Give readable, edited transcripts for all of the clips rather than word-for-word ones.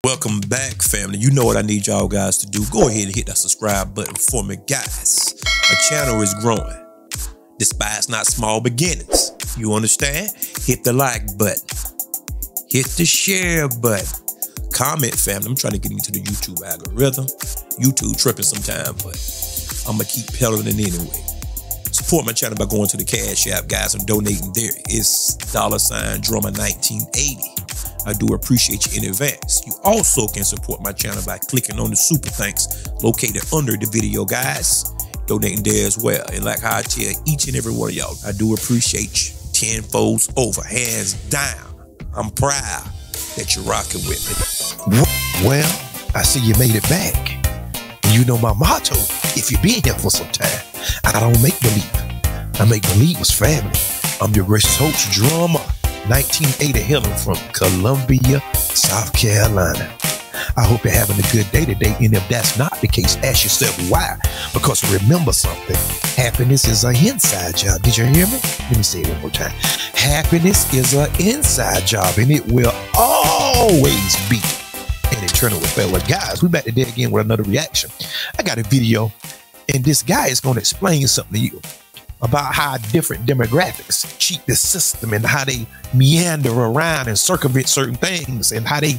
Welcome back, family. You know what I need y'all guys to do. Go ahead and hit that subscribe button for me, guys. Our channel is growing. Despise not small beginnings. You understand? Hit the like button. Hit the share button. Comment, family. I'm trying to get into the YouTube algorithm. YouTube tripping sometime, but I'm going to keep peddling it anyway. Support my channel by going to the Cash App, guys, and donating there. It's $Drummer1980. I do appreciate you in advance. You also can support my channel by clicking on the super thanks located under the video, guys. Donating there as well. And like how I tell each and every one of y'all, I do appreciate you 10 folds over, hands down. I'm proud that you're rocking with me. Well, I see you made it back. You know my motto, if you've been here for some time, I don't make believe. I make believe was family. I'm your gracious host, Drummer 1980 hailing from Columbia, South Carolina. I hope you're having a good day today, and if that's not the case, ask yourself why. Because remember something, happiness is an inside job. Did you hear me? Let me say it one more time. Happiness is an inside job, and it will always be an eternal affair. Well, guys, we're back today again with another reaction. I got a video, and this guy is going to explain something to you about how different demographics cheat the system and how they meander around and circumvent certain things and how they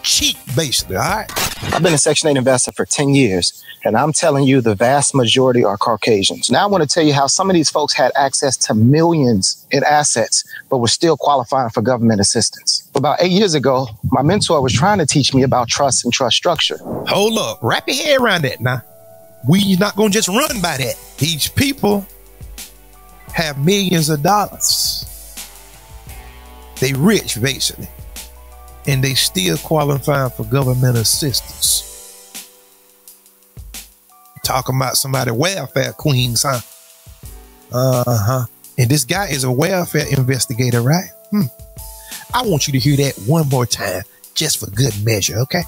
cheat, basically. All right. I've been a Section 8 investor for 10 years, and I'm telling you the vast majority are Caucasians. Now I want to tell you how some of these folks had access to millions in assets, but were still qualifying for government assistance. About 8 years ago, my mentor was trying to teach me about trust and trust structure. Hold up. Wrap your head around that now. We're not going to just run by that. These people have millions of dollars. They rich, basically. And they still qualify for government assistance. Talking about somebody welfare queens, huh? Uh-huh. And this guy is a welfare investigator, right? I want you to hear that one more time, just for good measure, okay?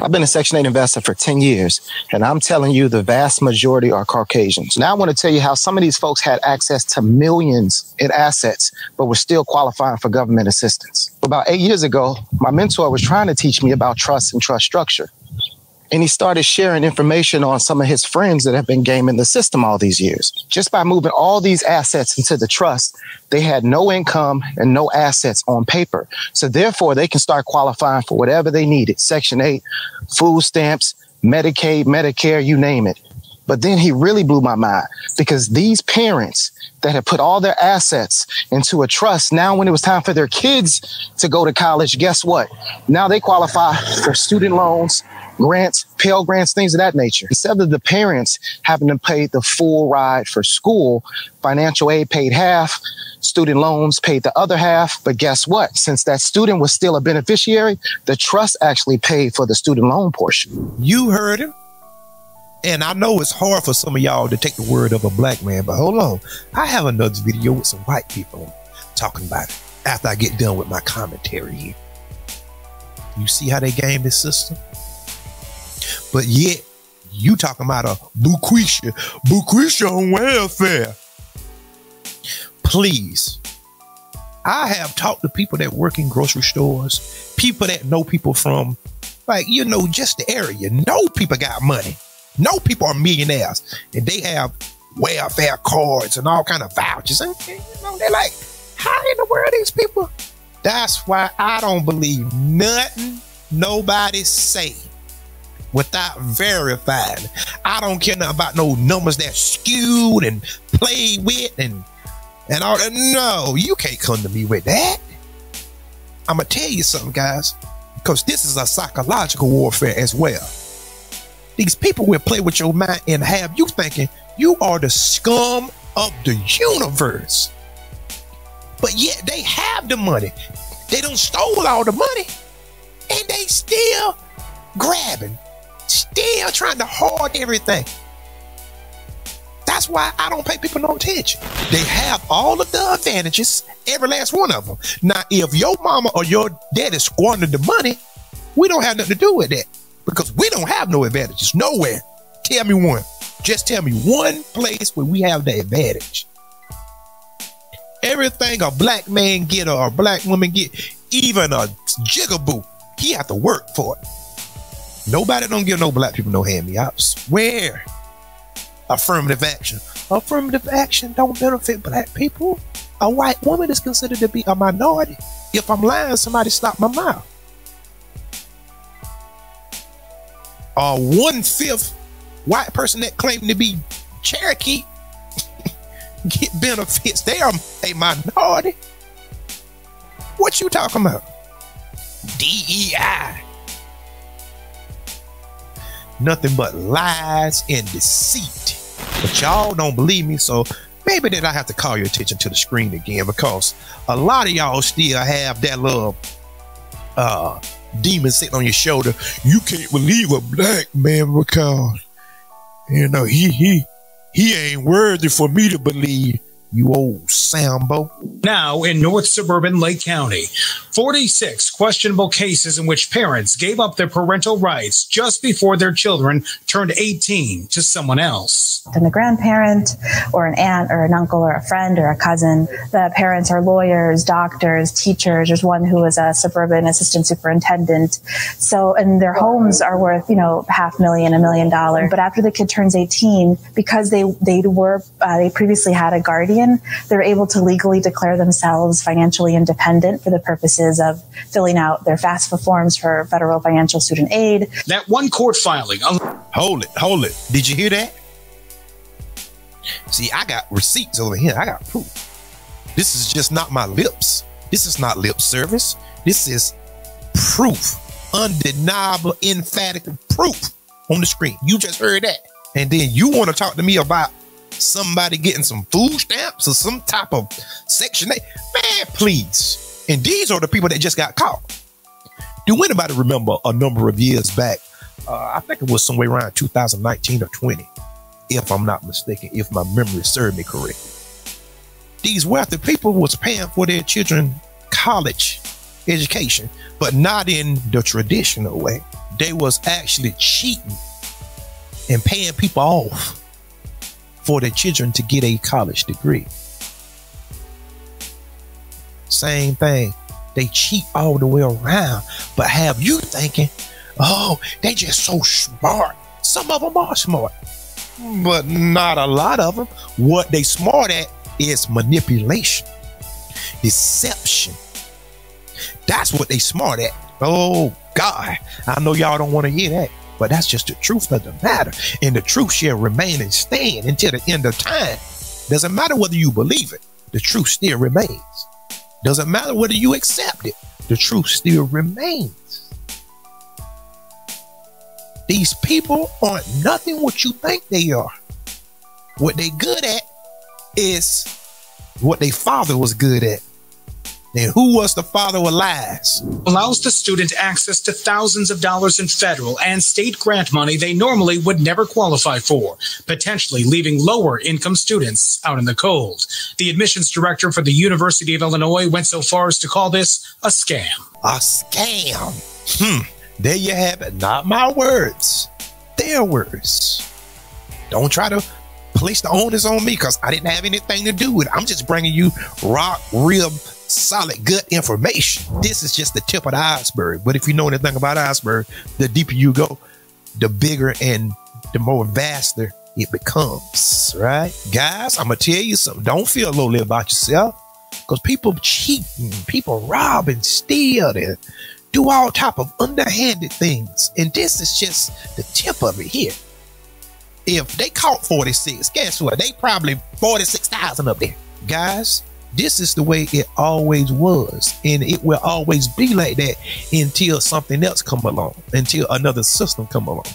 I've been a Section 8 investor for 10 years, and I'm telling you the vast majority are Caucasians. Now I want to tell you how some of these folks had access to millions in assets, but were still qualifying for government assistance. About 8 years ago, my mentor was trying to teach me about trust and trust structure. And he started sharing information on some of his friends that have been gaming the system all these years. Just by moving all these assets into the trust, they had no income and no assets on paper. So therefore, they can start qualifying for whatever they needed. Section 8, food stamps, Medicaid, Medicare, you name it. But then he really blew my mind because these parents that had put all their assets into a trust, now when it was time for their kids to go to college, guess what? Now they qualify for student loans, grants, Pell Grants, things of that nature. Instead of the parents having to pay the full ride for school, financial aid paid half, student loans paid the other half. But guess what? Since that student was still a beneficiary, the trust actually paid for the student loan portion. You heard him. And I know it's hard for some of y'all to take the word of a black man, but hold on. I have another video with some white people talking about it after I get done with my commentary here. You see how they game this system? But yet, you talking about a Buquisha on welfare. Please. I have talked to people that work in grocery stores, people that know people from, like, you know, just the area. Know people got money. Know people are millionaires. And they have welfare cards and all kind of vouchers. And you know, they're like, how in the world are these people? That's why I don't believe nothing nobody say without verifying. I don't care nothing about no numbers that skewed and played with and all that. No, you can't come to me with that. I'm gonna tell you something, guys, because this is a psychological warfare as well. These people will play with your mind and have you thinking you are the scum of the universe. But yet they have the money. They done stole all the money and they still grabbing. Still trying to hoard everything. That's why I don't pay people no attention. They have all of the advantages, every last one of them. Now, if your mama or your daddy squandered the money, we don't have nothing to do with that because we don't have no advantages nowhere. Tell me one. Just tell me one place where we have the advantage. Everything a black man get or a black woman get, even a jigaboo, he have to work for it. Nobody don't give no black people no hand-me-ups. Where? Affirmative action. Affirmative action don't benefit black people. A white woman is considered to be a minority. If I'm lying, somebody stop my mouth. A 1/5 white person that claim to be Cherokee get benefits. They are a minority. What you talking about? DEI. Nothing but lies and deceit. But y'all don't believe me, so maybe that I have to call your attention to the screen again, because a lot of y'all still have that little demon sitting on your shoulder. You can't believe a black man because, you know, he ain't worthy for me to believe. You old Sambo. Now in North Suburban Lake County, 46 questionable cases in which parents gave up their parental rights just before their children turned 18 to someone else. And a grandparent or an aunt or an uncle or a friend or a cousin. The parents are lawyers, doctors, teachers. There's one who is a suburban assistant superintendent. So, and their homes are worth, $500,000, $1 million. But after the kid turns 18, because they previously had a guardian, they're able to legally declare themselves financially independent for the purposes of filling out their FAFSA forms for federal financial student aid. That one court filing. Hold it. Did you hear that? See, I got receipts over here. I got proof. This is just not my lips. This is not lip service. This is proof. Undeniable, emphatic proof on the screen. You just heard that. And then you want to talk to me about somebody getting some food stamps or some type of Section 8. Man, please. And these are the people that just got caught. Do anybody remember a number of years back? I think it was somewhere around 2019 or 20, if I'm not mistaken, if my memory served me correct. These wealthy people was paying for their children college education, but not in the traditional way. They was actually cheating and paying people off for their children to get a college degree. Same thing. They cheat all the way around, but have you thinking, oh, they just so smart. Some of them are smart, but not a lot of them. What they smart at is manipulation, deception. That's what they smart at. Oh, God. I know y'all don't want to hear that, but that's just the truth of the matter. And the truth shall remain and stand until the end of time. Doesn't matter whether you believe it. The truth still remains. Doesn't matter whether you accept it. The truth still remains. These people aren't nothing what you think they are. What they good at is what their father was good at. And who was the father of lies? Allows the student access to thousands of dollars in federal and state grant money they normally would never qualify for, potentially leaving lower income students out in the cold. The admissions director for the University of Illinois went so far as to call this a scam. A scam. There you have it. Not my words. Their words. Don't try to place the onus on me because I didn't have anything to do with it. I'm just bringing you rock, rib, solid, good information. This is just the tip of the iceberg. But if you know anything about iceberg, the deeper you go, the bigger and the more vaster it becomes, right? Guys, I'm going to tell you something. Don't feel lowly about yourself because people cheat and people rob and steal and do all type of underhanded things. And this is just the tip of it here. If they caught 46, guess what? They probably 46,000 up there. Guys, this is the way it always was. And it will always be like that until something else come along, until another system come along.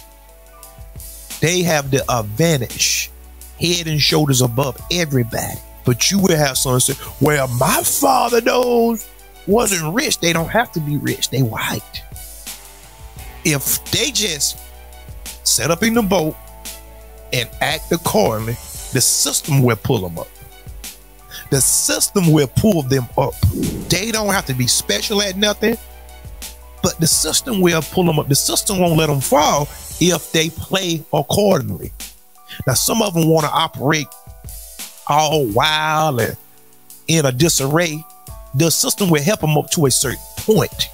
They have the advantage, head and shoulders above everybody. But you will have someone say, well, my father knows wasn't rich. They don't have to be rich. They white. If they just set up in the boat and act accordingly, the system will pull them up. The system will pull them up. They don't have to be special at nothing, but the system will pull them up. The system won't let them fall if they play accordingly. Now, some of them want to operate all wild and in a disarray. The system will help them up to a certain point.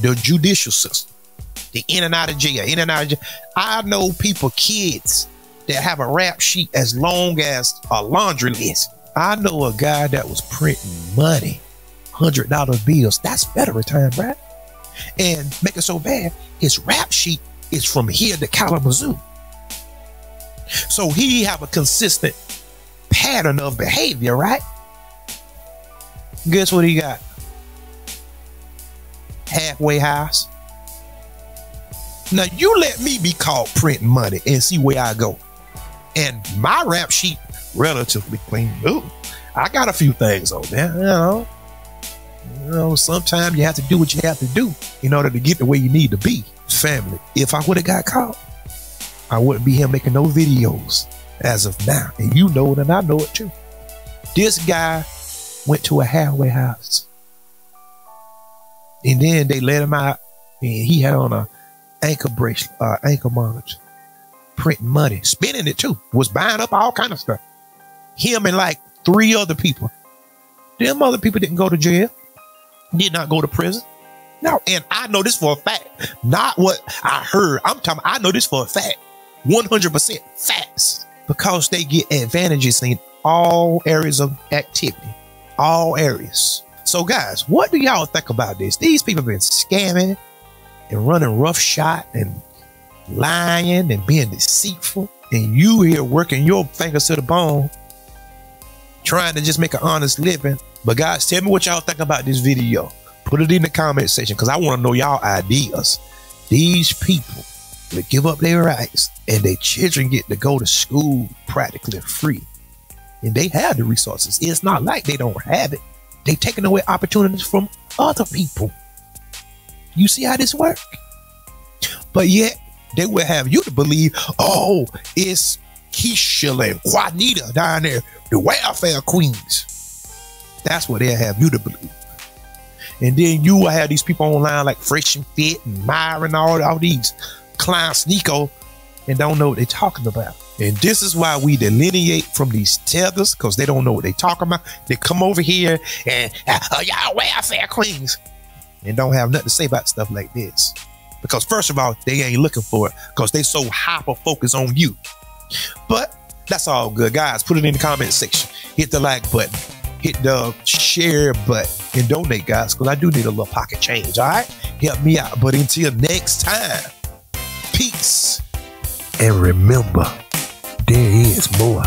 The judicial system. They in and out of jail, in and out of jail. I know people, kids, that have a rap sheet as long as a laundry list. I know a guy that was printing money, $100 bills. That's federal time, right? And make it so bad, his rap sheet is from here to Kalamazoo. So he have a consistent pattern of behavior, right? Guess what he got? Halfway house. Now you let me be caught printing money and see where I go. And my rap sheet relatively clean. Ooh, I got a few things on there, You know, sometimes you have to do what you have to do in order to get to where you need to be. Family, if I would have got caught, I wouldn't be here making no videos as of now. And you know it and I know it too. This guy went to a halfway house. And then they let him out and he had on a ankle bracelet, ankle monitor, printing money, spending it too, was buying up all kind of stuff. Him and like 3 other people. Them other people didn't go to jail, did not go to prison. No, and I know this for a fact, not what I heard. I'm talking, I know this for a fact, 100% facts, because they get advantages in all areas of activity, all areas. So guys, what do y'all think about this? These people have been scamming and running roughshod and lying and being deceitful, and you here working your fingers to the bone, trying to just make an honest living. But guys, tell me what y'all think about this video. Put it in the comment section because I want to know y'all ideas. These people that give up their rights and their children get to go to school practically free. And they have the resources. It's not like they don't have it. They taking away opportunities from other people. You see how this works? But yet, they will have you to believe, oh, it's Keisha and Juanita down there, the welfare queens. That's what they'll have you to believe. And then you will have these people online like Fresh and Fit and Myra and all these clown sneako and don't know what they're talking about. And this is why we delineate from these tethers, because they don't know what they're talking about. They come over here and y'all welfare queens and don't have nothing to say about stuff like this. Because first of all, they ain't looking for it because they so hyper focused on you. But that's all good, guys. Put it in the comment section. Hit the like button. Hit the share button and donate, guys, because I do need a little pocket change. All right, help me out. But until next time, peace. And remember, there is more.